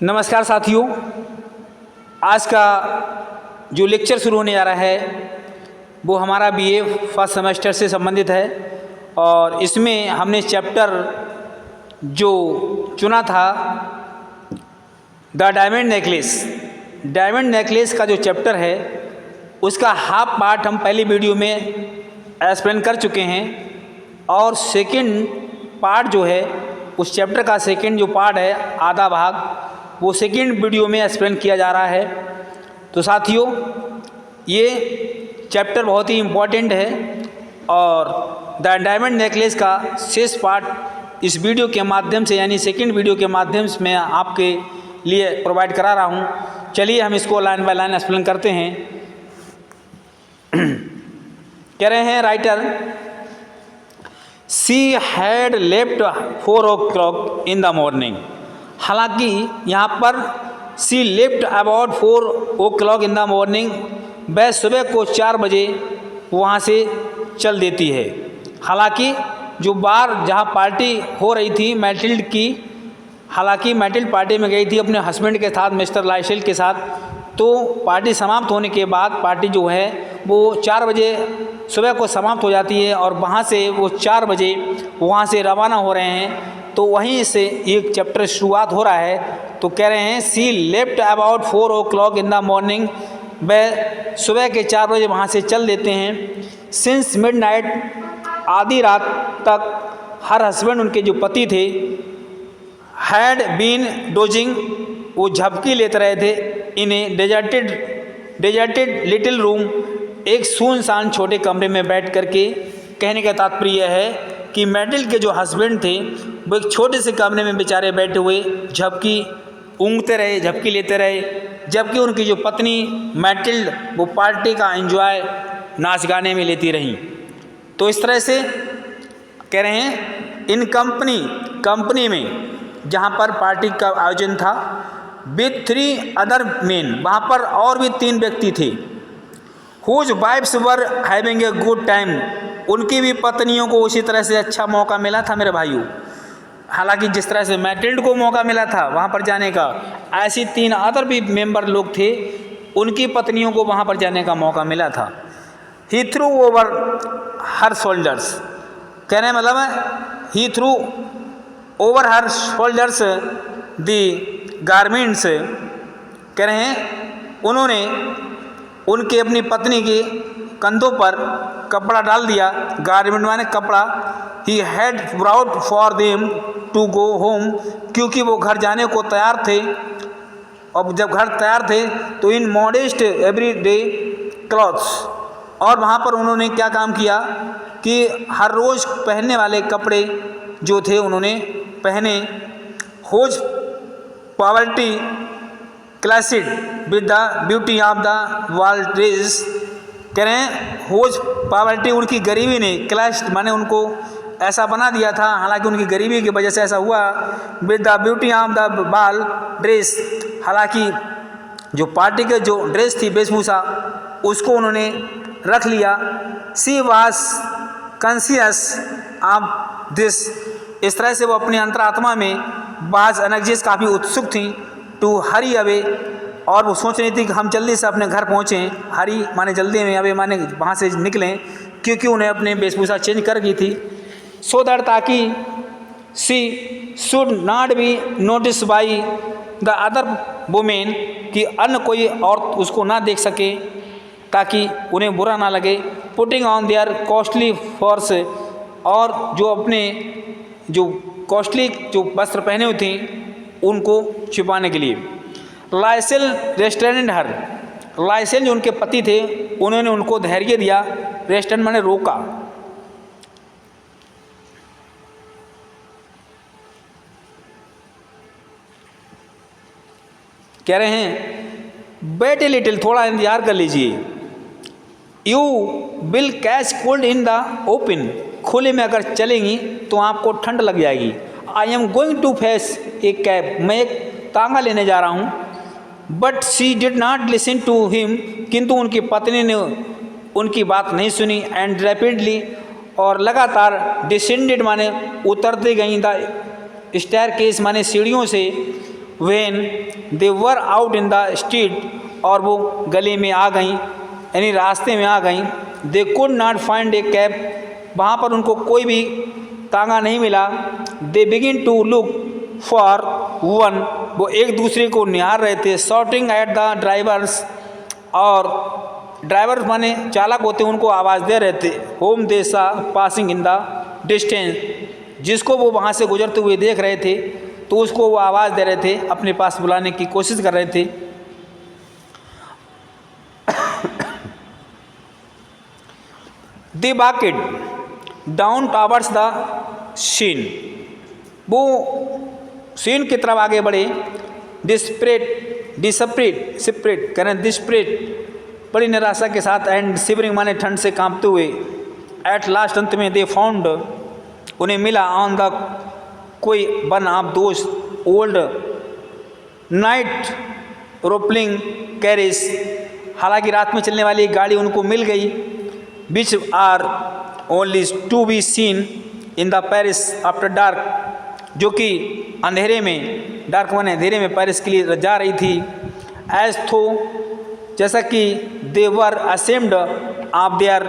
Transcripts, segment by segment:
नमस्कार साथियों, आज का जो लेक्चर शुरू होने जा रहा है वो हमारा बीए फर्स्ट सेमेस्टर से संबंधित है और इसमें हमने चैप्टर जो चुना था द डायमंड नेकलेस का जो चैप्टर है उसका हाफ पार्ट हम पहली वीडियो में एक्सप्लेन कर चुके हैं और सेकंड पार्ट जो है उस चैप्टर का सेकंड जो पार्ट है आधा भाग वो सेकंड वीडियो में एक्सप्लेन किया जा रहा है। तो साथियों, ये चैप्टर बहुत ही इम्पोर्टेंट है और द डायमंड नेकलेस का शेष पार्ट इस वीडियो के माध्यम से यानी सेकंड वीडियो के माध्यम से मैं आपके लिए प्रोवाइड करा रहा हूँ। चलिए हम इसको लाइन बाय लाइन एक्सप्लेन करते हैं। कह रहे हैं writer, she had left 4 o'clock in the morning. हालांकि यहाँ पर she left about 4 o'clock in the morning, वह सुबह को 4 बजे वहाँ से चल देती है। हालांकि जो बार जहाँ पार्टी हो रही थी मैटिल्ड की, हालांकि मैटिल्ड पार्टी में गई थी अपने हस्बैंड के साथ, मिस्टर लाइसेल के साथ। तो पार्टी समाप्त होने के बाद पार्टी जो है वो 4 बजे सुबह को समाप्त हो जाती है और वहाँ से वो 4 बजे वहाँ से रवाना हो रहे हैं। तो वहीं से एक चैप्टर शुरुआत हो रहा है। तो कह रहे हैं she left about 4 o'clock in the morning, वह सुबह के 4 बजे वहाँ से चल देते हैं। सिंस मिडनाइट, आधी रात तक हर हस्बैंड उनके जो पति थे हैड बीन डोजिंग, वो झपकी लेते रहे थे इन ए डेजर्टेड लिटिल रूम, एक सुनसान छोटे कमरे में बैठ करके। कहने का तात्पर्य है कि मैटिल्ड के जो हस्बैंड थे वो एक छोटे से कमरे में बेचारे बैठे हुए झपकी ऊँघते रहे, झपकी लेते रहे, जबकि उनकी जो पत्नी मैटिल्ड वो पार्टी का एंजॉय नाच गाने में लेती रहीं। तो इस तरह से कह रहे हैं इन कंपनी में जहाँ पर पार्टी का आयोजन था, विथ 3 other men, वहाँ पर और भी 3 व्यक्ति थे। whose wives were having a good time, उनकी भी पत्नियों को उसी तरह से अच्छा मौका मिला था मेरे भाइयों। हालांकि जिस तरह से मैटिल्ड को मौका मिला था वहाँ पर जाने का, ऐसी 3 अदर भी मेंबर लोग थे, उनकी पत्नियों को वहाँ पर जाने का मौका मिला था। ही थ्रू ओवर हर शोल्डर्स, कहने मतलब है ही थ्रू ओवर हर शोल्डर्स दी गारमेंट्स, कह रहे हैं उन्होंने उनके अपनी पत्नी के कंधों पर कपड़ा डाल दिया। गारमेंट माने कपड़ा। He had brought for them to go home, क्योंकि वो घर जाने को तैयार थे। और जब घर तैयार थे तो इन मॉडेस्ट एवरीडे क्लॉथ्स, और वहाँ पर उन्होंने क्या काम किया कि हर रोज़ पहनने वाले कपड़े जो थे उन्होंने पहने। Whose poverty clashed with the beauty of the world dress, कह रहे हैं होज पॉवर्टी, उनकी गरीबी ने क्लास्ड माने उनको ऐसा बना दिया था, हालांकि उनकी गरीबी की वजह से ऐसा हुआ। With the beauty of the बाल ड्रेस, हालांकि जो पार्टी के जो ड्रेस थी, वेशभूषा, उसको उन्होंने रख लिया। She was conscious of this, इस तरह से वो अपनी अंतरात्मा में बाज एनर्जीज काफ़ी उत्सुक थी। टू हरी अवे, और वो सोच रही थी कि हम जल्दी से अपने घर पहुँचें। हरी माने जल्दी में, अवे माने वहाँ से निकलें, क्योंकि उन्हें अपने वेशभूषा चेंज कर गई थी। सो दैट, ताकि she should not be notice by the other women, कि अन्य कोई और उसको ना देख सके, ताकि उन्हें बुरा ना लगे। Putting on their costly furs, और जो अपने जो कॉस्टली जो वस्त्र पहने हुए थे उनको छिपाने के लिए। लाइसेल रेस्टोरेंट हर, लाइसेल जो उनके पति थे उन्होंने उनको धैर्य दिया। रेस्टोरेंट माने रोका। कह रहे हैं वेट ए लिटिल, थोड़ा इंतजार कर लीजिए। You will catch cold in the open, खुले में अगर चलेंगी तो आपको ठंड लग जाएगी। I am going to face a cab, मैं एक तांगा लेने जा रहा हूँ। But she did not listen to him, किंतु उनकी पत्नी ने उनकी बात नहीं सुनी। एंड रैपिडली, और लगातार डिसेंडेड माने उतरते गई द स्टेयरकेस माने सीढ़ियों से when they were out in the street, और वो गली में आ गई यानी रास्ते में आ गई। They could not find a cab, वहाँ पर उनको कोई भी तांगा नहीं मिला। They begin to look for one, वो एक दूसरे को निहार रहे थे। शॉटिंग एट द ड्राइवर्स, और ड्राइवर माने चालक होते उनको आवाज़ दे रहे थे। होम दे सा पासिंग इन द डिस्टेंस, जिसको वो वहाँ से गुजरते हुए देख रहे थे तो उसको वो आवाज़ दे रहे थे, अपने पास बुलाने की कोशिश कर रहे थे। दे बाकेड डाउन टॉवर्ड्स द सीन, वो सीन की तरफ आगे बढ़े। डिस्परेट करें डिस्परेट, बड़ी निराशा के साथ, एंड शिवरिंग माने ठंड से कांपते हुए। एट लास्ट, अंत में, दे फाउंड, उन्हें मिला, ऑन द कोई one of those old night रोपलिंग कैरिज, हालांकि रात में चलने वाली एक गाड़ी उनको मिल गई। Which are only to be seen in the Paris after dark, जो कि अंधेरे में, डार्क माने अंधेरे में, पेरिस के लिए जा रही थी। एज थो, जैसा कि दे वर असेम्ड ऑफ देयर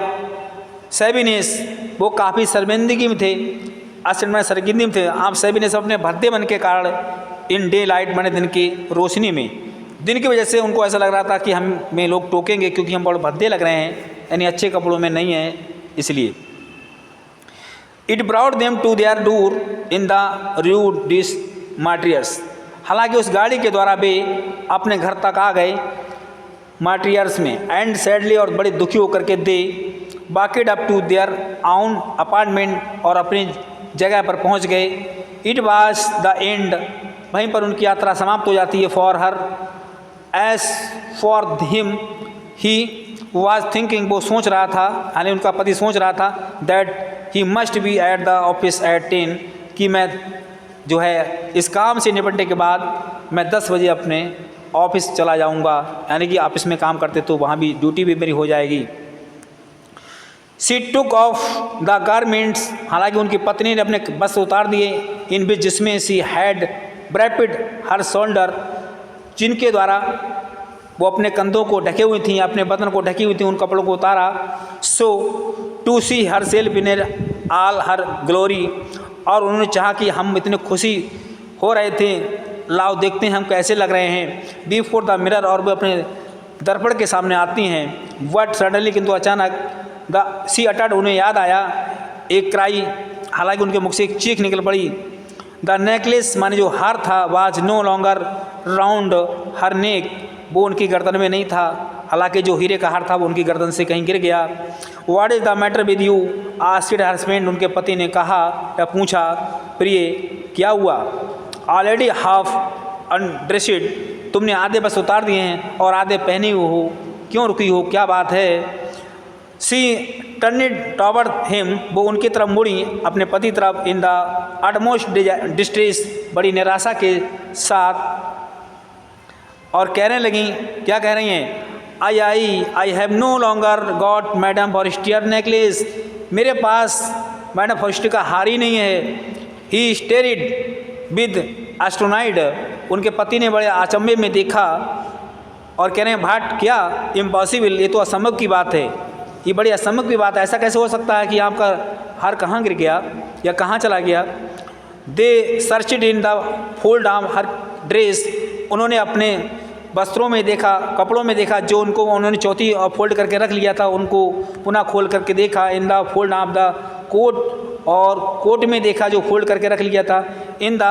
सेविनेस, वो काफ़ी शर्मिंदगी में थे। असेम्ड में शर्मिंदगी में थे। आप सेविनेस अपने भद्दे मन के कारण, इन डे लाइट माने दिन की रोशनी में, दिन की वजह से उनको ऐसा लग रहा था कि हमें लोग टोकेंगे क्योंकि हम बहुत भद्दे लग रहे हैं, यानी अच्छे कपड़ों में नहीं हैं इसलिए। It brought them to their door in the rue des Martyrs, हालांकि उस गाड़ी के द्वारा वे अपने घर तक आ गए मार्टियर्स में। एंड सैडली, और बड़े दुखी होकर के दे बाकेड अप टू देयर आउन अपार्टमेंट, और अपनी जगह पर पहुंच गए। इट वाज द एंड, वहीं पर उनकी यात्रा समाप्त हो जाती है। For her as for him, he was thinking, वो सोच रहा था, यानी उनका पति सोच रहा था, that he must be eight the office at 10, कि मैं जो है इस काम से निपटने के बाद मैं 10 बजे अपने ऑफिस चला जाऊंगा, यानी कि ऑफिस में काम करते तो वहाँ भी ड्यूटी भी मेरी हो जाएगी। She took off the garments, हालांकि उनकी पत्नी ने अपने वस्त्र उतार दिए। इन बीच, जिसमें सी हैड ब्रैपिड हर शोल्डर, जिनके द्वारा वो अपने कंधों को ढके हुई थी, अपने बदन को ढकी हुई थी, उन कपड़ों को उतारा। So to see her self in all her glory, और उन्होंने चाहा कि हम इतने खुशी हो रहे थे, लाओ देखते हैं हम कैसे लग रहे हैं। बिफोर द मिरर, और वो अपने दर्पण के सामने आती हैं। वट सडनली, किंतु अचानक, द सी अटर्ड, उन्हें याद आया, एक क्राई, हालांकि उनके मुख से एक चीख निकल पड़ी। द नेकलेस माने जो हार था, वाज नो लॉन्गर राउंड हर नेक, वो उनकी गर्दन में नहीं था, हालांकि जो हीरे का हार था वो उनकी गर्दन से कहीं गिर गया। What is the matter with you, asked her husband, उनके पति ने कहा या पूछा, प्रिय क्या हुआ। ऑलरेडी हाफ अनड्रेस्ड, तुमने आधे बस उतार दिए हैं और आधे पहने हुए हो, क्यों रुकी हो, क्या बात है। सी टर्निड टॉवर्ड हिम, वो उनकी तरफ मुड़ी, अपने पति तरफ। इन द अटमोस्ट डिस्ट्रेस, बड़ी निराशा के साथ, और कहने लगी, क्या कह रही हैं, I have no longer got madam Forestier necklace, मेरे पास मैडम फॉरेस्टियर का हार ही नहीं है। ही स्टेरिड विद एस्ट्रोनाइड, उनके पति ने बड़े अचंभे में देखा और कह रहे हैं, भाट क्या, इम्पॉसिबल, ये तो असंभव की बात है, ये बड़ी असंभव की बात है, ऐसा कैसे हो सकता है कि आपका हार कहाँ गिर गया या कहाँ चला गया। They searched in the fold of her dress, उन्होंने अपने वस्त्रों में देखा, कपड़ों में देखा, जो उनको उन्होंने चौथी फोल्ड करके रख लिया था, उनको पुनः खोल करके देखा। In the fold of the coat, और कोट में देखा जो फोल्ड करके रख लिया था। इन द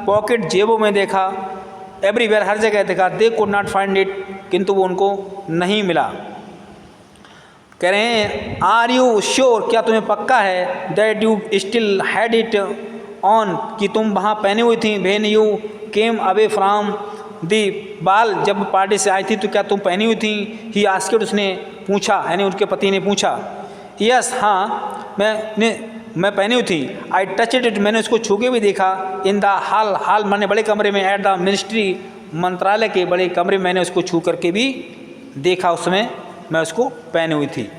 पॉकेट, जेबों में देखा। एवरीवेयर, हर जगह देखा। दे कुड नॉट फाइंड इट, किंतु वो उनको नहीं मिला। कह रहे हैं, आर यू श्योर, क्या तुम्हें पक्का है, that you still had it on, कि तुम वहाँ पहनी हुई थी। When you came away from the बाल, जब पार्टी से आई थी तो क्या तुम पहनी हुई थी। ही आस्क्ड, उसने पूछा, यानी उनके पति ने पूछा। यस, हाँ मैं पहनी हुई थी। आई टचड इट, मैंने उसको छू के भी देखा। इन द हाल माने बड़े कमरे में। एट द मिनिस्ट्री, मंत्रालय के बड़े कमरे में मैंने उसको छू करके भी देखा, उसमें मैं उसको पहनी हुई थी।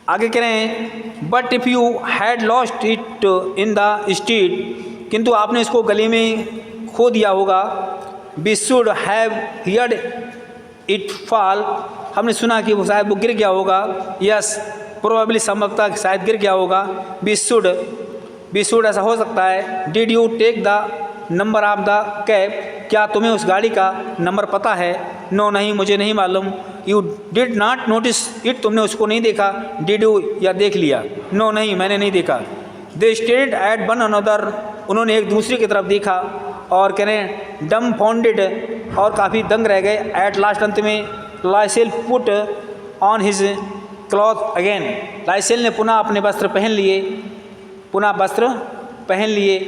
आगे कह रहे हैं but if you had lost it in the street, किंतु आपने इसको गली में खो दिया होगा। We should have heard it fall, हमने सुना कि वो शायद वो गिर गया होगा। यस प्रोबेबली संभवतः शायद गिर गया होगा। वी शुड ऐसा हो सकता है। Did you take the number of the cab, क्या तुम्हें उस गाड़ी का नंबर पता है? नो नहीं, मुझे नहीं मालूम। You did not notice it, तुमने उसको नहीं देखा। डिड यू, या देख लिया? नो नहीं, मैंने नहीं देखा। They stayed at one another, उन्होंने एक दूसरे की तरफ देखा और कह रहे हैं डम फाउंडेड, और काफ़ी दंग रह गए। एट लास्ट, अंत में Loisel put on his cloth again, Loisel ने पुनः अपने वस्त्र पहन लिए, पुनः वस्त्र पहन लिए।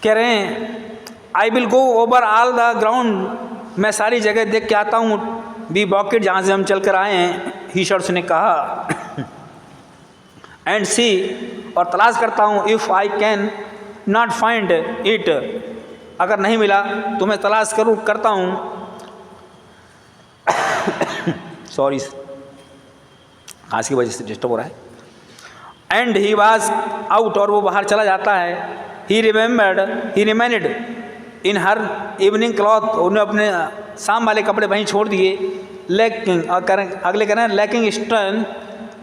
कह रहे हैं I will go over all the ground, मैं सारी जगह देख के आता हूँ। बी बॉकेट, जहाँ से हम चल कर आए हैं, ही शर्ट्स ने कहा। एंड सी, और तलाश करता हूँ। If I can not find it, अगर नहीं मिला तो मैं तलाश करता हूँ। सॉरी, खांसी की वजह से डिस्टर्ब हो रहा है। एंड ही वॉज आउट, और वो बाहर चला जाता है। ही रिमेंड इन हर इवनिंग क्लॉथ, उन्हें अपने शाम वाले कपड़े वहीं छोड़ दिए। लेकिन अगले कह रहे हैं lacking stern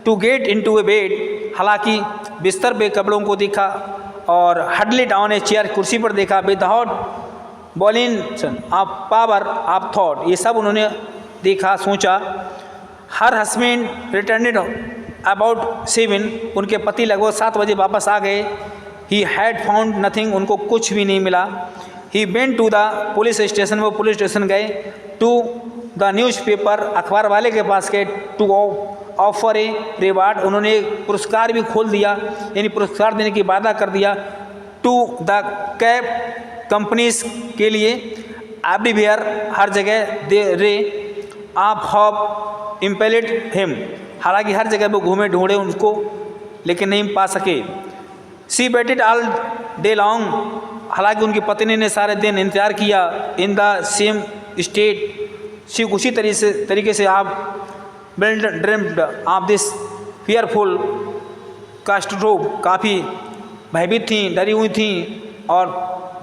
to get into a bed, हालांकि बिस्तर पे कपड़ों को देखा। और हडली डाउन ए चेयर, कुर्सी पर देखा। विदाउट बॉलिंसन ऑफ पावर ऑफ थॉट, ये सब उन्होंने देखा, सोचा। हर हस्बैंड रिटर्नड अबाउट 7, उनके पति लगभग 7 बजे वापस आ गए। ही हैड फाउंड नथिंग, उनको कुछ भी नहीं मिला। He went to the police station, वो पुलिस स्टेशन गए। टू द न्यूज़पेपर, अखबार वाले के पास गए। टू ऑफर ए रिवार्ड, उन्होंने एक पुरस्कार भी खोल दिया, यानी पुरस्कार देने की वादा कर दिया। टू द कैब कंपनीज, के लिए। एवरीवेयर, हर जगह। दे रे आप हॉप इम्पेलेड हिम, हालांकि हर जगह वो घूमे ढूंढे उनको, लेकिन नहीं पा सके। सी वेटेड ऑल डे लॉन्ग, हालांकि उनकी पत्नी ने सारे दिन इंतजार किया। इन द सेम स्टेट, सी उसी तरीके से आप ड्रीम्ड ऑफ दिस फियरफुल कास्ट्रोफ, काफ़ी भयभीत थी, डरी हुई थी और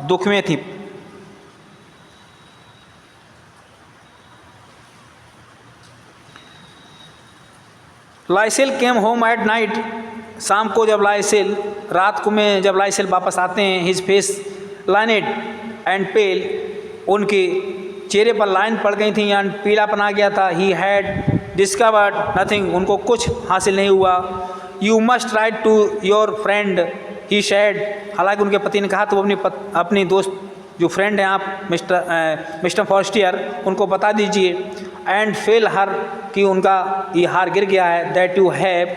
दुख में थी। लाइसेल केम होम एट नाइट, शाम को जब लाइसेल, रात को में जब लाइसेल वापस आते हैं। हिज फेस लाइनेड एंड पेल, उनके चेहरे पर लाइन पड़ गई थी, यानी पीलापन आ गया था। ही हैड डिस्कवर्ड नथिंग, उनको कुछ हासिल नहीं हुआ। You must write to your friend, he said, हालांकि उनके पति ने कहा तो वो अपनी दोस्त जो फ्रेंड हैं आप मिस्टर फॉस्टियर, उनको बता दीजिए। एंड फेल हर, कि उनका ये हार गिर गया है। That you have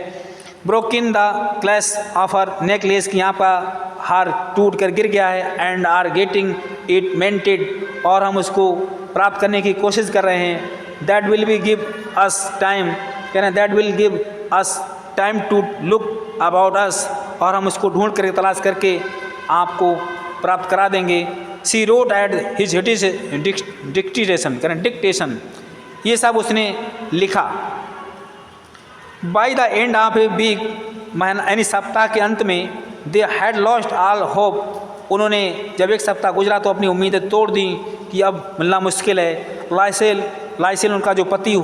broken the clash of her necklace, की यहाँ का हार टूट कर गिर गया है। एंड आर गेटिंग इट मेंटेड, और हम उसको प्राप्त करने की कोशिश कर रहे हैं। That will be give us time, कह रहे हैं that will give us time to look about us, और हम उसको ढूंढ कर तलाश करके आपको प्राप्त करा देंगे। She wrote at his dictation, ये सब उसने लिखा। By the end of a week, यानी सप्ताह के अंत में, they had lost all hope, उन्होंने जब एक सप्ताह गुजरा तो अपनी उम्मीदें तोड़ दी कि अब मिलना मुश्किल है। लाइसेल उनका जो पति,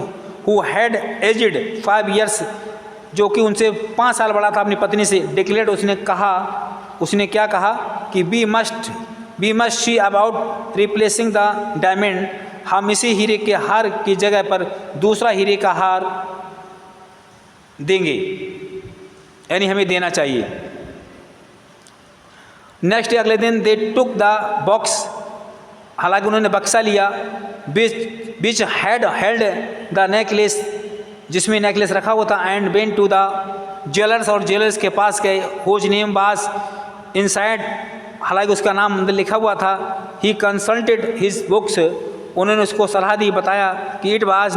हु हैड एजड 5 years, जो कि उनसे 5 साल बड़ा था अपनी पत्नी से, डिक्लेयर्ड, उसने क्या कहा कि we must see about replacing the diamond, हम इसी हीरे के हार की जगह पर दूसरा हीरे का हार देंगे, यानी हमें देना चाहिए। नेक्स्ट डे, अगले दिन, दे टुक द बॉक्स, हालांकि उन्होंने बक्सा लिया। Which had held the necklace, जिसमें नेकलेस रखा हुआ था। And went to the jewellers, और ज्वेलर्स के पास गए। हुज नेम वाज इनसाइड, हालांकि उसका नाम अंदर लिखा हुआ था। ही कंसल्टेड हिज बुक्स, उन्होंने उसको सलाह दी, बताया कि it was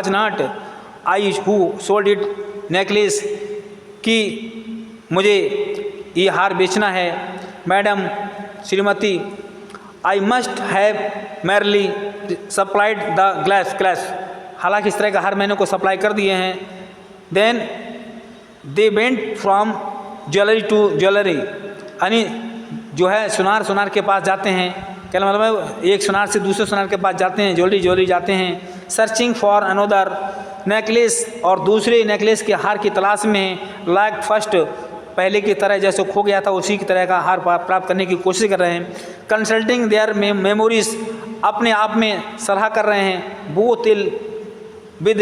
not I who sold it necklace, कि मुझे ये हार बेचना है madam Shrimati, I must have merely supplied the glass, हालांकि इस तरह का हार मैंने को सप्लाई कर दिए हैं। Then they went from jewellery to jewellery, यानी जो है सुनार के पास जाते हैं, क्या मतलब एक सुनार से दूसरे सुनार के पास जाते हैं, ज्वेलरी जाते हैं। सर्चिंग फॉर अनदर नेकलेस, और दूसरे नेकलेस के हार की तलाश में, लाइक फर्स्ट, पहले की तरह जैसे खो गया था उसी की तरह का हार प्राप्त करने की कोशिश कर रहे हैं। कंसल्टिंग देयर मेमोरीज, अपने आप में सलाह कर रहे हैं। बोथ इल विद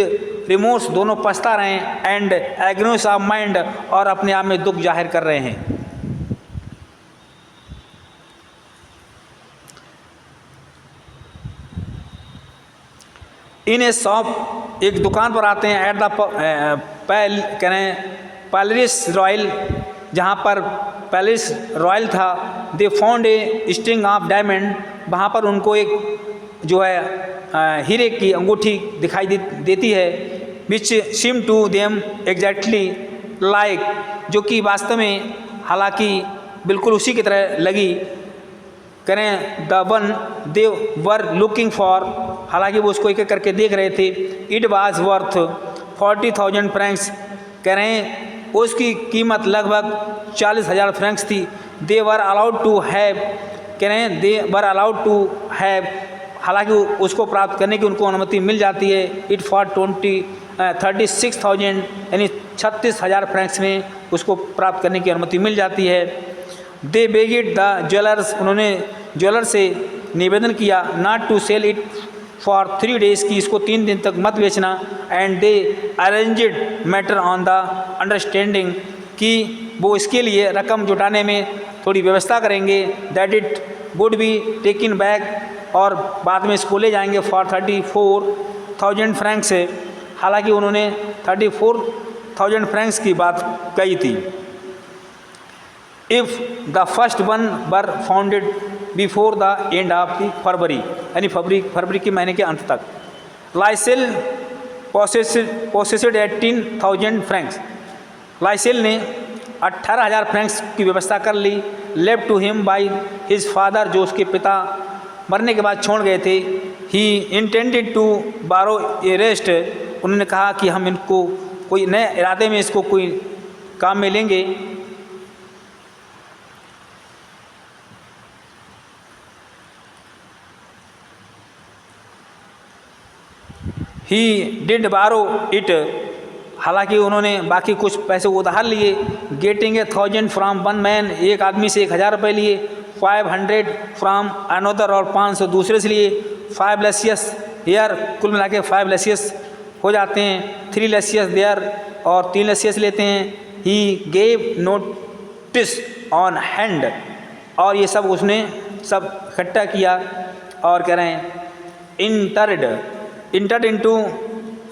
रिमोर्स, दोनों पछता रहे हैं। एंड एग्नोस ऑफ माइंड, और अपने आप में दुख जाहिर कर रहे हैं। इन ए शॉप, एक दुकान पर आते हैं। एट द पैलेस रॉयल, जहाँ पर पैलेस रॉयल था। They found a string of diamond, वहाँ पर उनको एक जो है हीरे की अंगूठी दिखाई देती है। Which seem to them exactly like, जो कि वास्तव में हालांकि बिल्कुल उसी की तरह लगी। करें the one they were looking for, हालांकि वो उसको एक एक करके देख रहे थे। इट वाज वर्थ 40,000 फ्रैंक्स, कह रहे हैं उसकी कीमत लगभग 40,000 फ्रैंक्स थी। दे वर अलाउड टू हैव, कह रहे हैं दे वर अलाउड टू हैव, हालांकि उसको प्राप्त करने की उनको अनुमति मिल जाती है। इट फॉर 36,000, यानी 36,000 फ्रैंक्स में उसको प्राप्त करने की अनुमति मिल जाती है। दे बेगिड द ज्वेलर्स, उन्होंने ज्वेलर से निवेदन किया, not to sell it for 3 days, की इसको 3 दिन तक मत बेचना। And they arranged matter on the understanding, कि वो इसके लिए रकम जुटाने में थोड़ी व्यवस्था करेंगे। That it would be taken back, और बाद में इसको ले जाएंगे फॉर 34,000 फ्रैंक्स से, हालांकि उन्होंने 34,000 फ्रैंक्स की बात कही थी। If the first one were founded before the end of the फरवरी, यानी फरवरी के महीने के अंत तक। लाइसेल पोसेसेड 18,000 फ्रैंक्स, लाइसेल ने 18,000 फ्रैंक्स की व्यवस्था कर ली। Left to him by his father, जो उसके पिता मरने के बाद छोड़ गए थे। ही इंटेंडेड टू बारो ए रेस्ट, उन्होंने कहा कि हम इनको कोई नए इरादे में इसको कोई काम में लेंगे। ही डिड बारो इट, हालांकि उन्होंने बाकी कुछ पैसे उधार लिए। गेटिंग 1,000 फ्राम वन मैन, एक आदमी से 1,000 रुपये लिए। 500 फ्राम अनदर, और 500 दूसरे से लिए। 5 लेसियस हेयर, कुल मिला के 5 लेसियस हो जाते हैं। 3 लेसियस देयर, और 3 लेसियस लेते हैं। He gave notice on hand, और ये सब उसने सब इकट्ठा किया। और कह रहे हैं इंटर्ड इनटू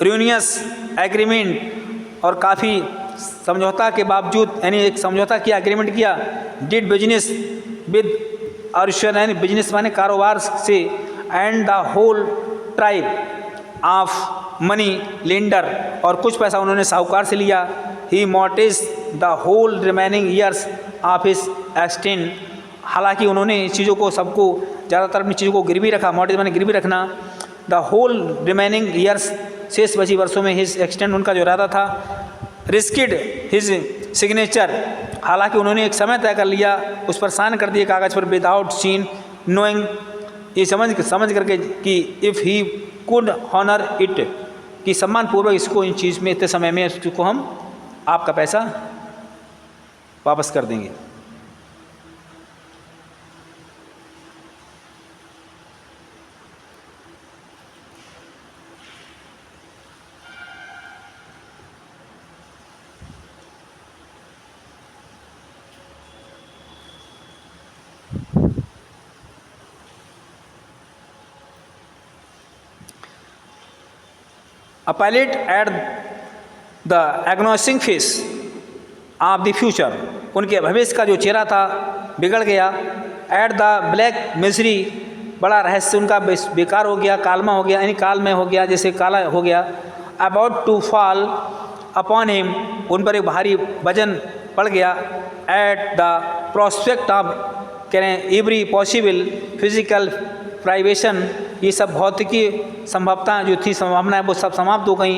यूनियस एग्रीमेंट, और काफ़ी समझौता के बावजूद, यानी एक समझौता किया, एग्रीमेंट किया। डिड बिजनेस विद अर्शन, यानी बिजनेस माने कारोबार से। And the whole tribe of money lender, और कुछ पैसा उन्होंने साहूकार से लिया। He mortgage the whole remaining years of his extend, हालांकि उन्होंने इस चीज़ों को सबको ज़्यादातर अपनी चीज़ों को गिरवी रखा। मॉर्टेज माने गिरवी रखना। द होल रिमेनिंग ईयर्स, शेष बची वर्षों में हिज एक्सटेंड, उनका जो इरादा था। रिस्किड हिज सिग्नेचर, हालांकि उन्होंने एक समय तय कर लिया, उस पर साइन कर दिए कागज़ पर। विदाउट सीन नोइंग, ये समझ करके कि if he could honour it, कि सम्मानपूर्वक इसको, इन चीज़ में इतने समय में इसको हम आपका पैसा वापस कर देंगे। A pilot at the agnostic face of the future, उनके भविष्य का जो चेहरा था बिगड़ गया। एट द ब्लैक मिजरी बड़ा रहस्य उनका बेकार हो गया, कालमा हो गया, यानी कालमय हो गया, जैसे काला हो गया। About to fall upon him, उन पर एक भारी वजन पड़ गया। एट द प्रोस्पेक्ट ऑफ कह रहे हैं एवरी पॉसिबल फिजिकल प्राइवेशन, ये सब भौतिकी संभवता जो थी, संभावनाएं वो सब समाप्त हो गई।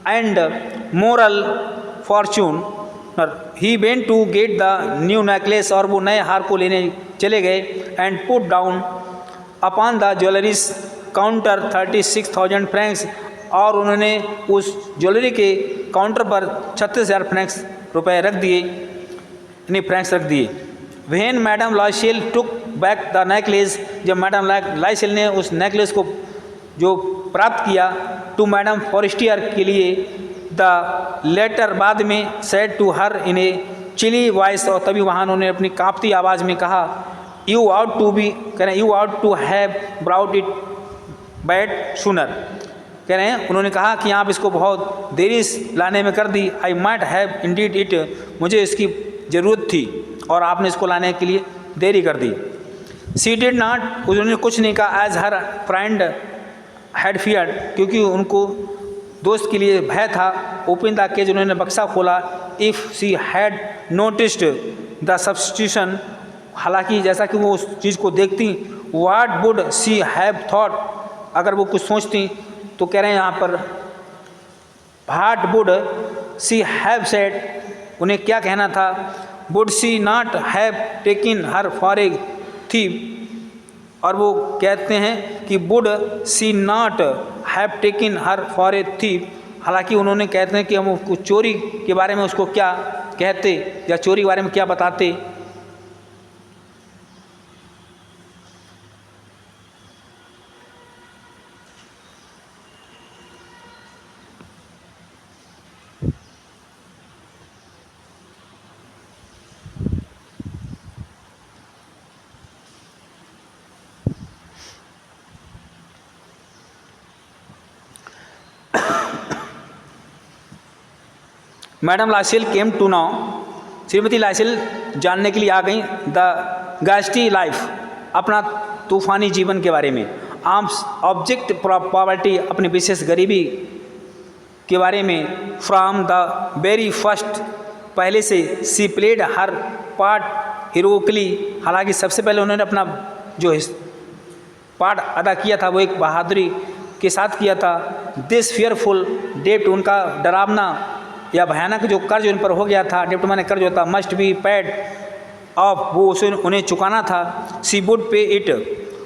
And moral fortune he went to get the new necklace, और वो नए हार को लेने चले गए। And put down upon the jeweller's counter 36,000 francs, और उन्होंने उस ज्वेलरी के काउंटर पर 36,000 फ्रैंक्स रुपए रख दिए, यानी फ्रैंक्स रख दिए। When madam Loisel took back the necklace, जब मैडम लाइसेल ने उस नेकलेस को जो प्राप्त किया टू मैडम फॉरेस्टियर के लिए, द लेटर बाद में said to her in a chilly voice, और तभी वहाँ उन्होंने अपनी कांपती आवाज़ में कहा, यू आउट टू बी कह रहे हैं, you ought to have brought it bad sooner, कह रहे हैं उन्होंने कहा कि आप इसको बहुत देरी लाने में कर दी। I might have indeed it, मुझे इसकी ज़रूरत थी और आपने इसको लाने के लिए देरी कर दी। सी डिड नॉट, उन्होंने कुछ नहीं कहा। As her friend had feared, क्योंकि उनको दोस्त के लिए भय था। ओपन द केज, उन्होंने बक्सा खोला। If she had noticed the substitution, हालांकि जैसा कि वो उस चीज़ को देखती, what would see have thought, अगर वो कुछ सोचती तो कह रहे हैं यहाँ पर what would see have said, उन्हें क्या कहना था। Would see not have taken her for a thief, और वो कहते हैं कि would see not have taken her for a thief, हालांकि उन्होंने कहते हैं कि हम उसको चोरी के बारे में उसको क्या कहते या चोरी के बारे में क्या बताते। Madam Loisel came to now, श्रीमती लाइसेल जानने के लिए आ गई द गास्टी लाइफ, अपना तूफानी जीवन के बारे में। आर्म्स ऑब्जेक्ट पॉवर्टी, अपनी विशेष गरीबी के बारे में। फ्रॉम द वेरी फर्स्ट, पहले से। She played her part heroically, हालांकि सबसे पहले उन्होंने अपना जो पार्ट अदा किया था वो एक बहादुरी के साथ किया था। दिस फियरफुल डेप्ट, उनका डरावना या भयानक जो कर्ज उन पर हो गया था, डेप्ट माने कर्ज होता, मस्ट बी पेड ऑफ, वो उसे उन्हें चुकाना था। सी वुड पे इट,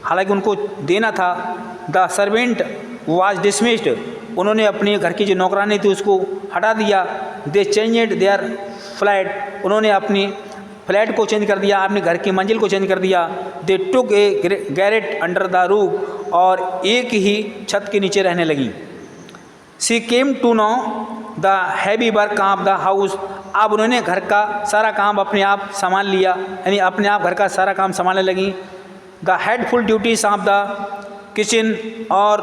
हालांकि उनको देना था। द सर्वेंट वाज डिसमिस्ड, उन्होंने अपने घर की जो नौकरानी थी उसको हटा दिया। दे चेंज्ड देयर फ्लैट, उन्होंने अपनी फ्लैट को चेंज कर दिया, अपने घर की मंजिल को चेंज कर दिया। They took a garret under the roof, और एक ही छत के नीचे रहने लगी। She came to know the heavy work of the house, अब उन्होंने घर का सारा काम अपने आप संभाल लिया, यानी अपने आप घर का सारा काम संभालने लगी। The hateful duties of the kitchen, और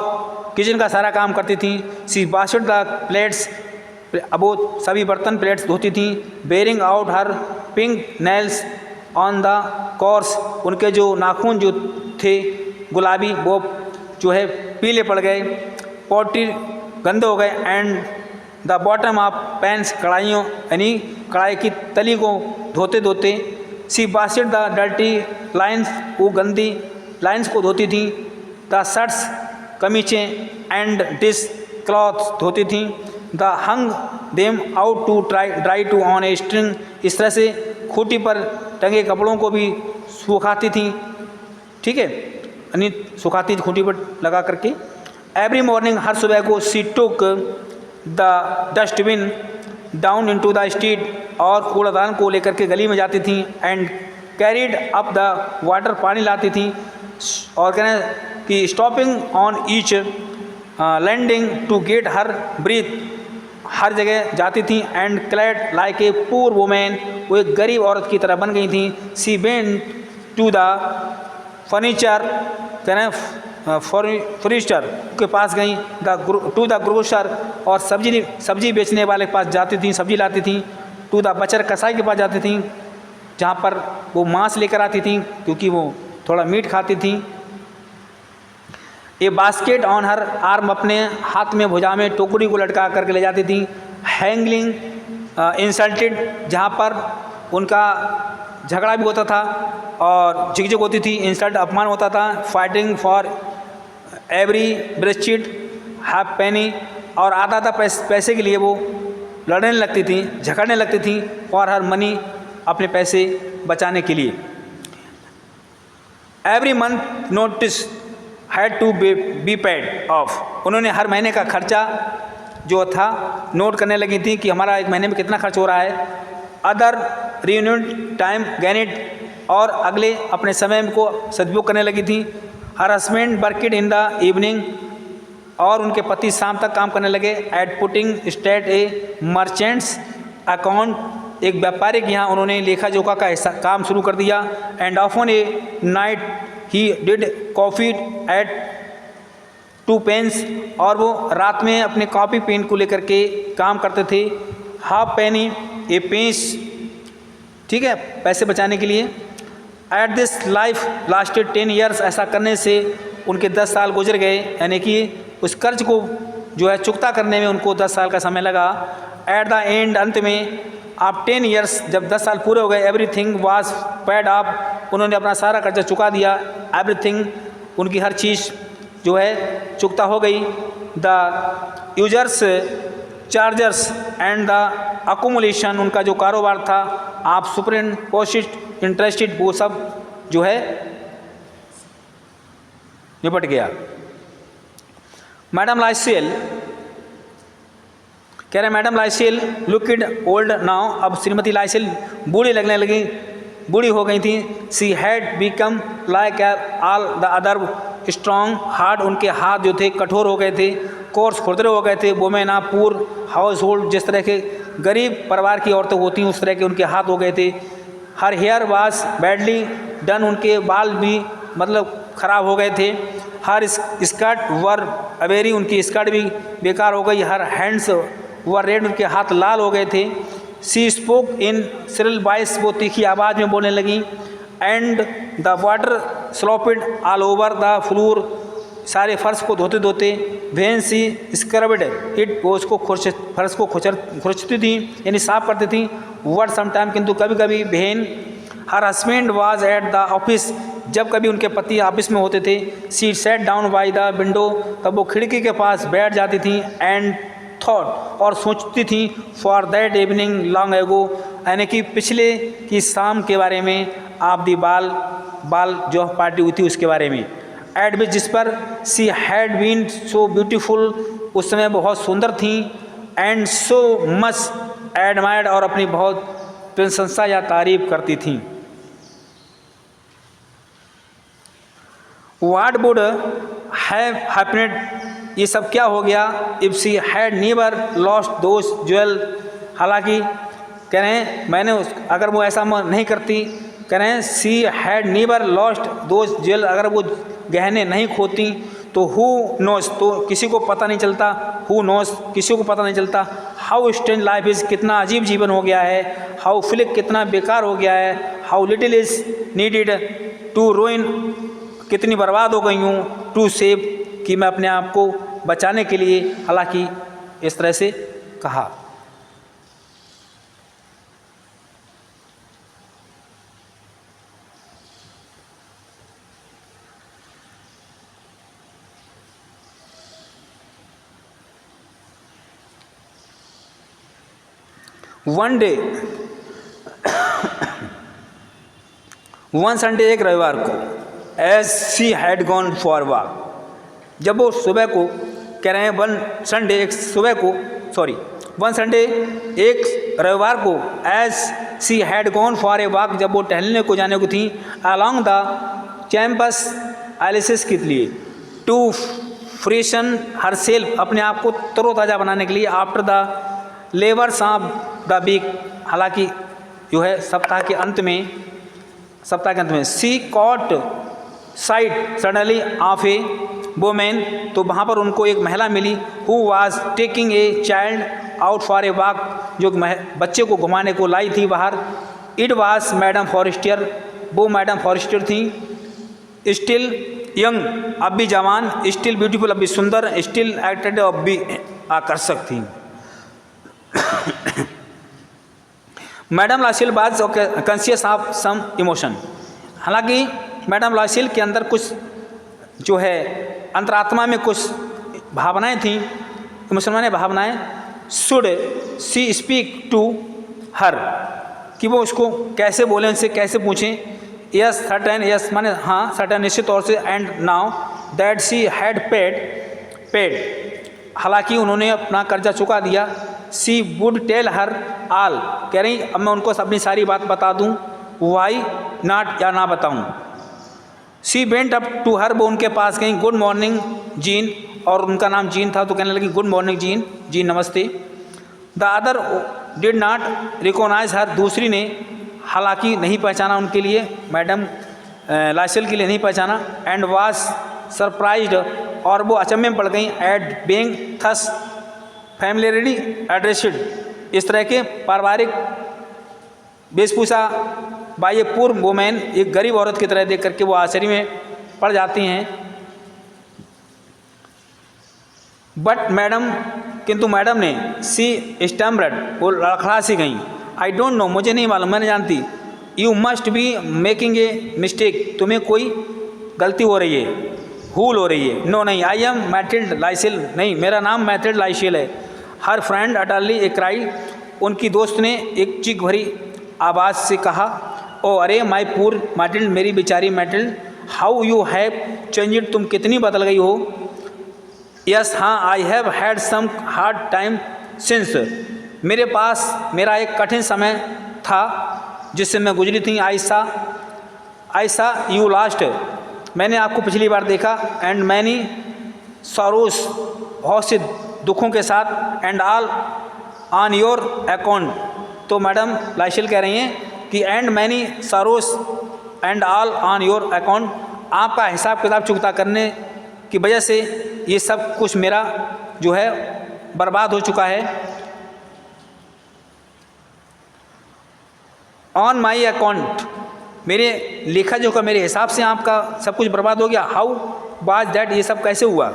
किचन का सारा काम करती थी। सी वॉश्ड द प्लेट्स, अब वो सभी बर्तन प्लेट्स धोती थी। Bearing out her pink nails on the course, उनके जो नाखून जो थे गुलाबी वो जो है पीले पड़ गए, पोटी गंदे हो गए। And the bottom of pans, कढ़ाइयों यानी कढ़ाई की तली को धोते धोते। She washed the dirty lines, वो गंदी लाइन्स को धोती थी। द शर्ट्स, कमीचें। एंड डिश क्लॉथ, धोती थी। The hung them out to dry to on a string, इस तरह से खूंटी पर टंगे कपड़ों को भी सुखाती थी, ठीक है, यानी सुखाती थी खूंटी पर लगा करके। एवरी मॉर्निंग, हर सुबह को। She took the dustbin down into the street, और कूड़ादान को लेकर के गली में जाती थी। And carried up the water, पानी लाती थी। और कह रहे हैं कि stopping on each landing to get her breath, हर जगह जाती थी। And clad like a poor women, वो एक गरीब औरत की तरह बन गई थी। She went to the furniture, कह रहे हैं फर्नीचर के पास गई। टू द ग्रोसर, और सब्जी बेचने वाले के पास जाती थी, सब्जी लाती थी। टू द बचर, कसाई के पास जाती थी, जहाँ पर वो मांस लेकर आती थी क्योंकि वो थोड़ा मीट खाती थी। ए बास्केट ऑन हर आर्म, अपने हाथ में भुजा में टोकरी को लटका करके ले जाती थी। हैंगलिंग इंसल्टेड, जहाँ पर उनका झगड़ा भी होता था और झिकझिक होती थी, इंसल्ट अपमान होता था। फाइटिंग फॉर एवरी ब्रेस्चिट हाफ पेनी, और आधा आधा पैसे के लिए वो लड़ने लगती थी, झगड़ने लगती थी। फॉर हर मनी, अपने पैसे बचाने के लिए। Every month notice had to be paid off, उन्होंने हर महीने का खर्चा जो था नोट करने लगी थी कि हमारा एक महीने में कितना खर्च हो रहा है। अदर रियूनिट टाइम गैनिट, और अगले अपने समय को सदुपयोग करने लगी थी। Her husband worked in the evening, और उनके पति शाम तक काम करने लगे। Eight putting state A merchants account, एक व्यापारिक यहाँ उन्होंने लेखा जोखा का काम शुरू कर दिया। And often a night he did coffee at 2 pence, और वो रात में अपने कॉपी पेन को लेकर के काम करते थे। हाफ पेनी ए पेंस, ठीक है, पैसे बचाने के लिए। At this life lasted 10 years, ऐसा करने से उनके 10 साल गुजर गए, यानी कि उस कर्ज को जो है चुकता करने में उनको 10 साल का समय लगा। एट द एंड, अंत में, आप 10 ईयर्स, जब 10 साल पूरे हो गए, एवरीथिंग वाज पेड अप, उन्होंने अपना सारा कर्जा चुका दिया। एवरीथिंग, उनकी हर चीज़ जो है चुकता हो गई। The users chargers and the accumulation, उनका जो कारोबार था, आप सुपरिन पोस्ट इंटरेस्टेड, वो सब जो है निपट गया। मैडम लाइसेल कह रहे हैं, मैडम लाइसेल लुकिड ओल्ड नाउ, अब श्रीमती लाइसेल बूढ़ी लगने लगी, बूढ़ी हो गई थी। She had become like all the other strong hard, उनके हाथ जो थे कठोर हो गए थे, कोर्स खुरदरे हो गए थे। वुमेन ऑफ पूर हाउस होल्ड, जिस तरह के गरीब परिवार की औरतें होती हैं उस तरह के उनके हाथ हो गए थे। Her hair was badly done, उनके बाल भी मतलब ख़राब हो गए थे। हर स्कर्ट वर अवेरी, उनकी स्कर्ट भी बेकार हो गई। हर हैंड्स वर रेड, उनके हाथ लाल हो गए थे। She spoke in shrill voice, वो तीखी आवाज़ में बोलने लगी। And the water slopped all over the floor, सारे फर्श को धोते धोते। वेन सी स्क्रब्ड इट, वो उसको फर्श को खुरचती थी, यानी साफ करती थी। वर्ड समटाइम, किंतु कभी कभी बहन। Her husband was at the office, जब कभी उनके पति ऑफिस में होते थे। She set down by the window, तब वो खिड़की के पास बैठ जाती थी। एंड थॉट, और सोचती थी। For that evening long ago, यानी कि पिछले की शाम के बारे में, आप दी बाल जो पार्टी हुई थी उसके बारे में। एट विच, जिस पर she had been so beautiful, उस समय बहुत सुंदर थी। एंड सो मच एडमायर्ड, और अपनी बहुत प्रशंसा या तारीफ करती थी। व्हाट वुड हैव हैपेंड, ये सब क्या हो गया। If she had never lost those jewel, हालांकि कह रहे हैं मैंने अगर वो ऐसा नहीं करती, कह रहे हैं she had never lost those jewel, अगर वो गहने नहीं खोती तो हु नोस, तो किसी को पता नहीं चलता। हु नोस, किसी को पता नहीं चलता। हाउ स्ट्रेंज लाइफ इज़, कितना अजीब जीवन हो गया है। हाउ फ्लिक, कितना बेकार हो गया है। How little is needed to ruin, कितनी बर्बाद हो गई हूँ। टू सेव, कि मैं अपने आप को बचाने के लिए, हालांकि इस तरह से कहा। वन डे, वन संडे, एक रविवार को, as she had gone for walk, जब वो सुबह को, कह रहे हैं वन संडे, एक सुबह को, सॉरी वन संडे, एक रविवार को, as she had gone for a walk, जब वो टहलने को जाने को थी। अलॉन्ग द कैंपस एलिसिस के लिए। टू फ्रेशन हर सेल्फ, अपने आप को तरोताज़ा बनाने के लिए। After the labours of the week, हालांकि जो है सप्ताह के अंत में she caught sight suddenly of a women, तो वहाँ पर उनको एक महिला मिली। Who was taking a child out for a walk, जो बच्चे को घुमाने को लाई थी बाहर। इट वाज मैडम फॉरेस्टियर, वो मैडम फॉरेस्टियर थी। स्टिल यंग अब भी जवान, स्टिल ब्यूटीफुल अब भी सुंदर, स्टिल एट्रैक्टिव अब भी आकर्षक थी। मैडम लासिल बाज कॉन्शियस ऑफ सम इमोशन, हालांकि मैडम लासिल के अंदर कुछ जो है अंतरात्मा में कुछ भावनाएं थीं, मुसलमान भावनाएं। Should she speak to her, कि वो उसको कैसे बोलें, उनसे कैसे पूछें। यस सर्टेन, यस माने हाँ, सर्टेन निश्चित तौर से। And now that she had paid, हालांकि उन्होंने अपना कर्जा चुका दिया। सी वुड टेल हर आल, कह रही अब मैं उनको अपनी सारी बात बता दूं, वाई नॉट, या ना बताऊं। She went up to her, वो उनके पास गई। गुड मॉर्निंग जीन, और उनका नाम जीन था तो कहने लगी गुड मॉर्निंग जीन, जीन नमस्ते। The other did not recognise her, दूसरी ने हालांकि नहीं पहचाना उनके लिए, मैडम लाइसेल के लिए नहीं पहचाना। एंड वाज सरप्राइज्ड, और वो अचंभे में पड़ गई। एट बीइंग थस फैमिलियरली एड्रेस्ड, इस तरह के पारिवारिक वेशभूषा बाय ए पुअर वुमेन, एक गरीब औरत की तरह देख करके वो आश्चर्य में पड़ जाती हैं। बट मैडम, किंतु मैडम ने, सी स्टैम्बर्ड, वो लड़खड़ा सी गई। आई डोंट नो, मुझे नहीं मालूम, मैं नहीं जानती। You must be making a mistake, तुम्हें कोई गलती हो रही है, भूल हो रही है। नो नहीं, आई एम मैथिल्ड लाइसेल, नहीं मेरा नाम मैथिल्ड लाइसेल है। हर फ्रेंड अटरली ए क्राई, उनकी दोस्त ने एक चीख भरी आवाज़ से कहा, ओ अरे माई पुअर मैथिल्ड, मेरी बेचारी Mathilde, how you have changed, तुम कितनी बदल गई हो। यस हाँ, I have had some hard time since, मेरे पास मेरा एक कठिन समय था जिससे मैं गुजरी थी। आयशा यू लास्ट, मैंने आपको पिछली बार देखा। एंड मैनी सॉरोस, बहुत से दुखों के साथ। And all on your account, तो मैडम लाइसेल कह रही हैं कि and many sorrows and all on your account, आपका हिसाब किताब चुकता करने की वजह से ये सब कुछ मेरा जो है बर्बाद हो चुका है। ऑन माई अकाउंट, मेरे लेखा जो का मेरे हिसाब से आपका सब कुछ बर्बाद हो गया। हाउ वाज दैट, ये सब कैसे हुआ।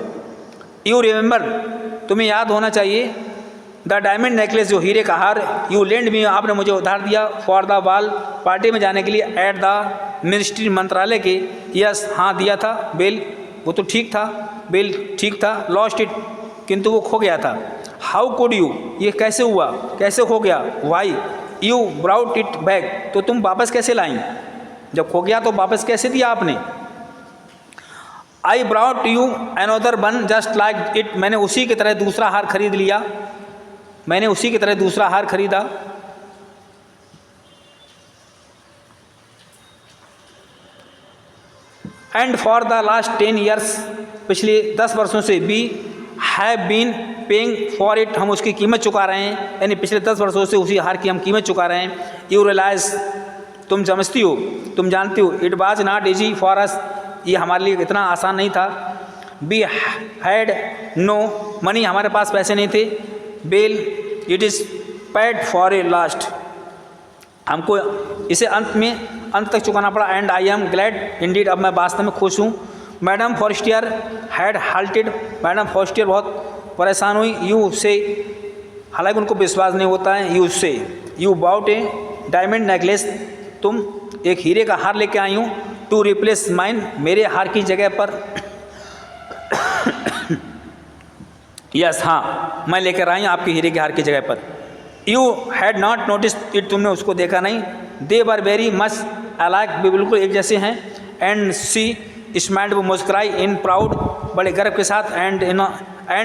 यू रिमेंबर, तुम्हें याद होना चाहिए। द डायमंड नेकलेस, जो हीरे का हार, यू लेंड मी, आपने मुझे उधार दिया। फॉर द बॉल, पार्टी में जाने के लिए। एट द मिनिस्ट्री, मंत्रालय के। यस हाँ, दिया था। बेल, वो तो ठीक था, बेल ठीक था। लॉस्ट इट, किंतु वो खो गया था। हाउ कुड यू, ये कैसे हुआ, कैसे खो गया। Why you brought it back, तो तुम वापस कैसे लाई, जब खो गया तो वापस कैसे दिया आपने। I brought you another one just like it, मैंने उसी की तरह दूसरा हार खरीद लिया, मैंने उसी की तरह दूसरा हार खरीदा। And for the last 10 years, पिछले 10 वर्षों से भी have been paying for it, हम उसकी कीमत चुका रहे हैं, यानी पिछले 10 वर्षों से उसी हार की हम कीमत चुका रहे हैं। यू रियलाइज, तुम समझती हो, तुम जानती हो। It was not easy for us, ये हमारे लिए इतना आसान नहीं था। वी हैड नो मनी, हमारे पास पैसे नहीं थे। Well it is paid for a last, हमको इसे अंत तक चुकाना पड़ा। And I am glad indeed, अब मैं वास्तव में खुश हूँ। Madam Forestier had halted, madam Forestier बहुत परेशान हुई। यू से, हालांकि उनको विश्वास नहीं होता है। You say, you bought a diamond necklace, तुम एक हीरे का हार लेके आई हूँ। टू रिप्लेस माइन, मेरे हार की जगह पर। यस हाँ, मैं लेकर आई आपके हीरे के हार की जगह पर। You had not notice it, तुमने उसको देखा नहीं। दे वर वेरी मच अलाइक, वे बिल्कुल एक जैसे हैं। एंड सी स्माइल्ड, वो मुस्कुराई। इन प्राउड, बड़े गर्व के साथ। एंड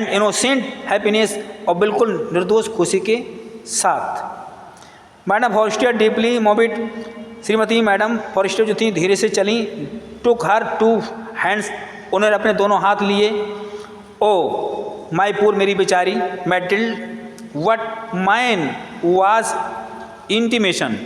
इनोसेंट हैप्पीनेस, और बिल्कुल निर्दोष खुशी के साथ। मैडम फॉरेस्टियर डीपली मोबिड, श्रीमती मैडम फॉरेस्टियर जो थी धीरे से चली। टुक हर टू हैंड्स, उन्होंने अपने दोनों हाथ लिए। ओ माई पुअर, मेरी बेचारी Mathilde, what mine was intimation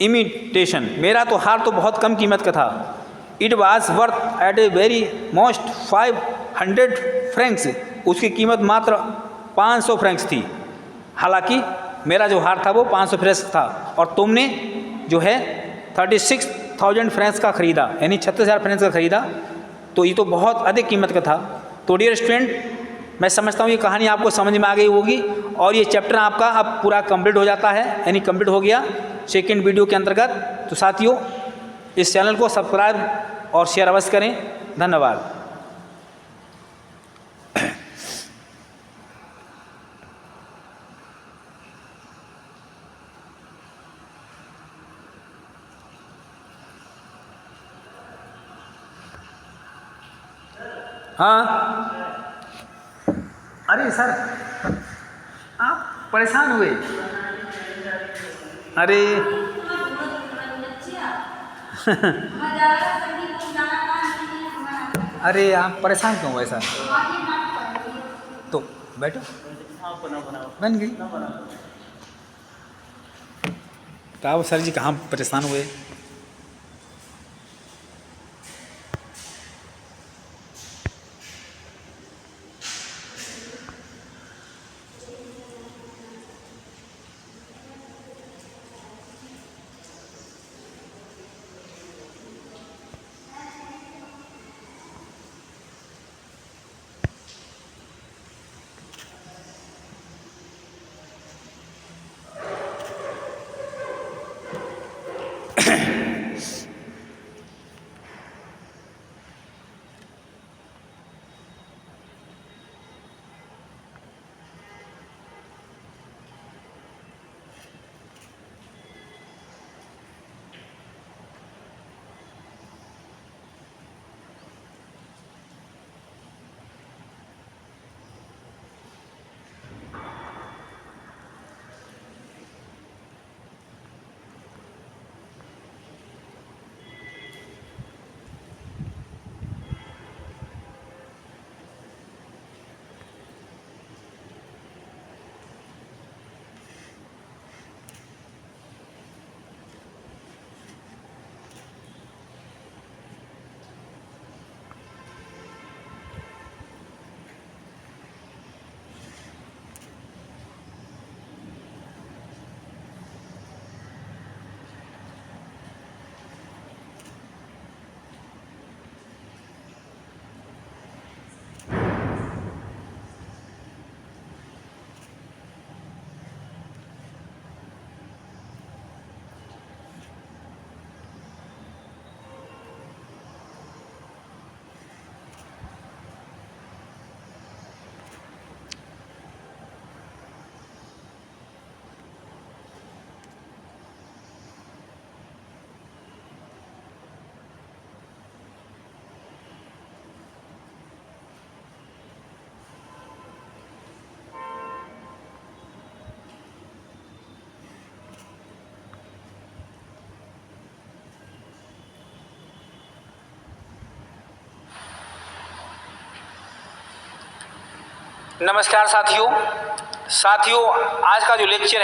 imitation, मेरा तो हार तो बहुत कम कीमत का था। It was worth at a very most 500 francs, उसकी कीमत मात्र 500 फ्रैंक्स थी। हालांकि मेरा जो हार था वो 500 फ्रैंक्स था, और तुमने जो है 36,000 फ्रेंच का ख़रीदा, यानी 36,000 फ्रेंच का ख़रीदा, तो ये तो बहुत अधिक कीमत का था। तो डियर स्टूडेंट, मैं समझता हूँ ये कहानी आपको समझ में आ गई होगी और ये चैप्टर आपका अब पूरा कंप्लीट हो जाता है, यानी कंप्लीट हो गया सेकेंड वीडियो के अंतर्गत। तो साथियों, इस चैनल को सब्सक्राइब और शेयर अवश्य करें। धन्यवाद। हाँ, अरे सर, आप परेशान हुए? अरे अरे आप परेशान क्यों हुए सर? तो बैठो, बन गई। कहा सर जी कहाँ परेशान हुए? नमस्कार साथियों। आज का जो लेक्चर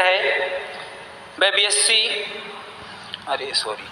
है वह बीएससी, अरे सॉरी,